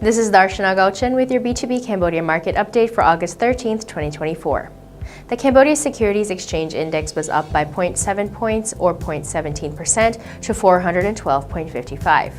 This is Darshana Gauchan with your B2B Cambodia Market update for August 13th, 2024. The Cambodia Securities Exchange Index was up by 0.7 points or 0.17% to 412.55.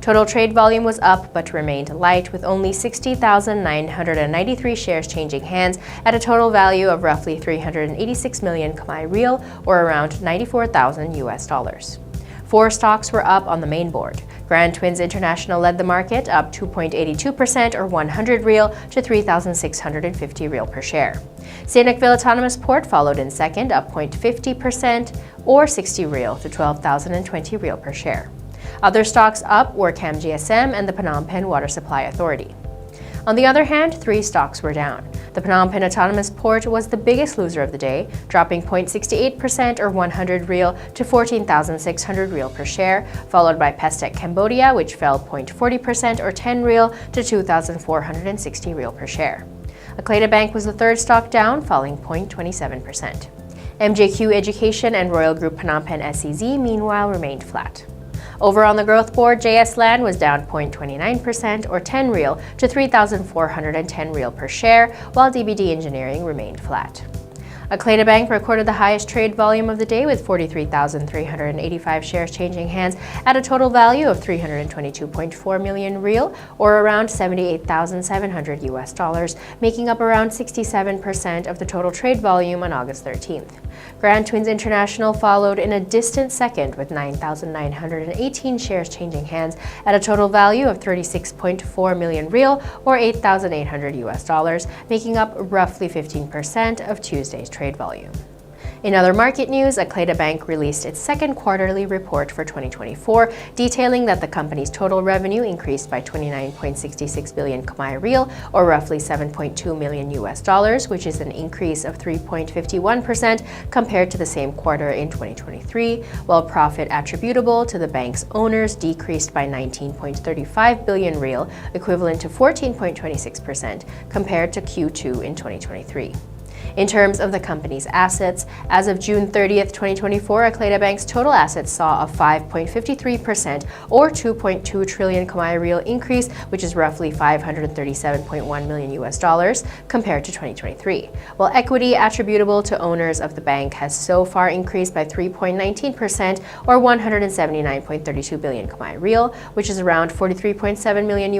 Total trade volume was up but remained light, with only 60,993 shares changing hands at a total value of roughly 386 million Khmer Real, or around $94,000. Four stocks were up on the main board. Grand Twins International led the market, up 2.82% or 100 Real to 3,650 Real per share. Sihanoukville Autonomous Port followed in second, up 0.50% or 60 Real to 12,020 Real per share. Other stocks up were Cam GSM and the Phnom Penh Water Supply Authority. On the other hand, three stocks were down. The Phnom Penh Autonomous Port was the biggest loser of the day, dropping 0.68% or 100 Real to 14,600 Real per share, followed by Pestec Cambodia, which fell 0.40% or 10 Real to 2,460 Real per share. Akleda Bank was the third stock down, falling 0.27%. MJQ Education and Royal Group Phnom Penh SEZ meanwhile remained flat. Over on the growth board, JS Land was down 0.29% or 10 Real to 3,410 Real per share, while DBD Engineering remained flat. Akleda Bank recorded the highest trade volume of the day, with 43,385 shares changing hands at a total value of 322.4 million Real, or around $78,700, making up around 67% of the total trade volume on August 13th. Grand Twins International followed in a distant second, with 9,918 shares changing hands at a total value of 36.4 million Real, or $8,800, making up roughly 15% of Tuesday's trade volume. In other market news, Akleda Bank released its second quarterly report for 2024, detailing that the company's total revenue increased by 29.66 billion Khmer Real, or roughly $7.2 million, which is an increase of 3.51% compared to the same quarter in 2023, while profit attributable to the bank's owners decreased by 19.35 billion Real, equivalent to 14.26% compared to Q2 in 2023. In terms of the company's assets, as of June 30th, 2024, Akleda Bank's total assets saw a 5.53% or 2.2 trillion Khmer Real increase, which is roughly $537.1 million compared to 2023, while equity attributable to owners of the bank has so far increased by 3.19% or 179.32 billion Khmer Real, which is around $43.7 million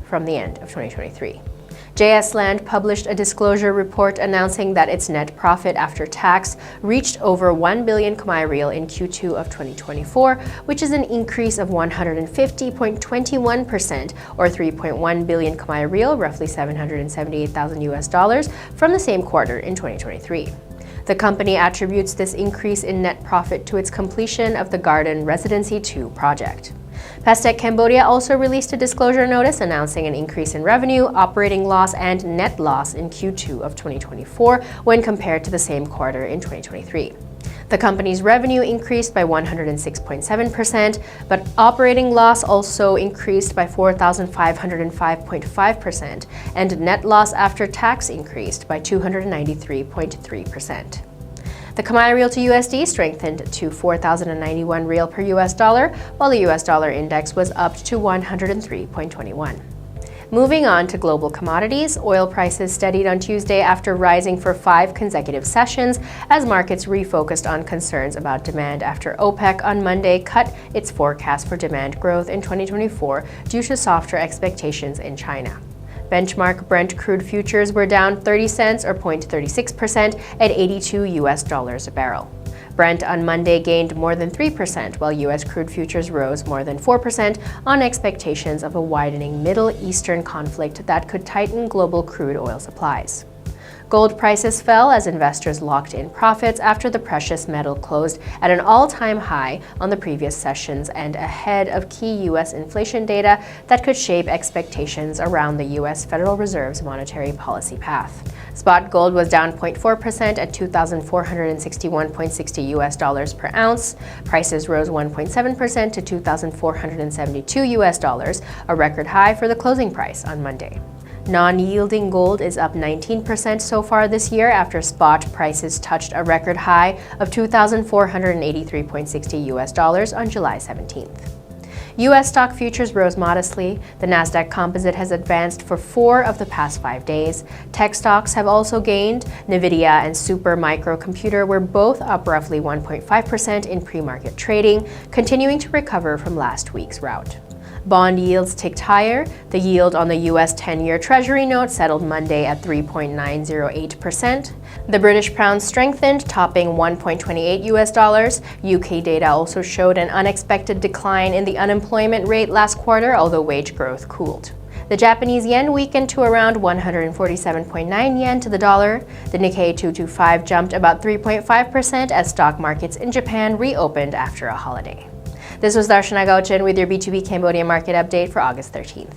from the end of 2023. JS Land published a disclosure report announcing that its net profit after tax reached over 1 billion Khmer Real in Q2 of 2024, which is an increase of 150.21% or 3.1 billion Khmer Real, roughly $778,000 from the same quarter in 2023. The company attributes this increase in net profit to its completion of the Garden Residency 2 project. Pestec Cambodia also released a disclosure notice announcing an increase in revenue, operating loss, and net loss in Q2 of 2024 when compared to the same quarter in 2023. The company's revenue increased by 106.7%, but operating loss also increased by 4,505.5%, and net loss after tax increased by 293.3%. The Khmer Real to USD strengthened to 4,091 Real per US dollar, while the US dollar index was up to 103.21. Moving on to global commodities, oil prices steadied on Tuesday after rising for 5 consecutive sessions as markets refocused on concerns about demand after OPEC on Monday cut its forecast for demand growth in 2024 due to softer expectations in China. Benchmark Brent crude futures were down 30 cents or 0.36% at $82 a barrel. Brent on Monday gained more than 3%, while U.S. crude futures rose more than 4% on expectations of a widening Middle Eastern conflict that could tighten global crude oil supplies. Gold prices fell as investors locked in profits after the precious metal closed at an all-time high on the previous sessions and ahead of key U.S. inflation data that could shape expectations around the U.S. Federal Reserve's monetary policy path. Spot gold was down 0.4% at $2,461.60 per ounce. Prices rose 1.7% to $2,472, a record high for the closing price on Monday. Non-yielding gold is up 19% so far this year after spot prices touched a record high of $2,483.60 on July 17th. U.S. stock futures rose modestly. The Nasdaq Composite has advanced for 4 of the past 5 days. Tech stocks have also gained. Nvidia and Super Microcomputer were both up roughly 1.5% in pre-market trading, continuing to recover from last week's rout. Bond yields ticked higher. The yield on the U.S. 10-year Treasury note settled Monday at 3.908%. The British pound strengthened, topping 1.28 US dollars. UK data also showed an unexpected decline in the unemployment rate last quarter, although wage growth cooled. The Japanese yen weakened to around 147.9 yen to the dollar. The Nikkei 225 jumped about 3.5% as stock markets in Japan reopened after a holiday. This was Darshana Gauchan with your B2B Cambodia Market update for August 13th.